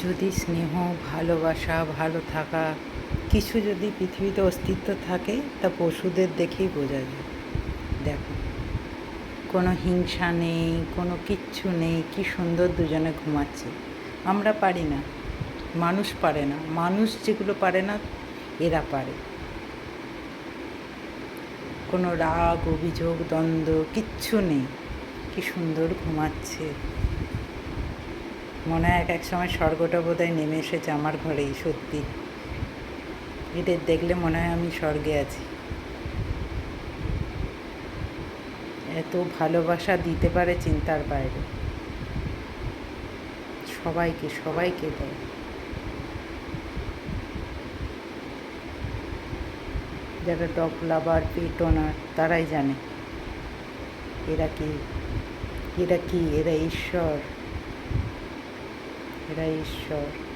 যদি স্নেহ, ভালোবাসা, ভালো থাকা কিছু যদি পৃথিবীতে অস্তিত্ব থাকে তা পশুদের দেখেই বোঝা যায়। দেখো, কোনো হিংসা নেই, কোনো কিচ্ছু নেই, কি সুন্দর দুজনে ঘুমাচ্ছে। আমরা পারি না, মানুষ পারে না। মানুষ যেগুলো পারে না এরা পারে। কোনো রাগ, অভিযোগ, দ্বন্দ্ব কিচ্ছু নেই, কি সুন্দর ঘুমাচ্ছে। মনে হয় এক সময় স্বর্গটা বোধহয় নেমে এসেছে আমার ঘরেই। সত্যি, এদের দেখলে মনে হয় আমি স্বর্গে আছি। এত ভালোবাসা দিতে পারে চিন্তার বাইরে। সবাইকে সবাইকে দেয়। যারা ডগ লাভার, পেট ওনার, তারাই জানে এরা কি, এরা কি, এরা ঈশ্বর, এরা ঈশ্বর।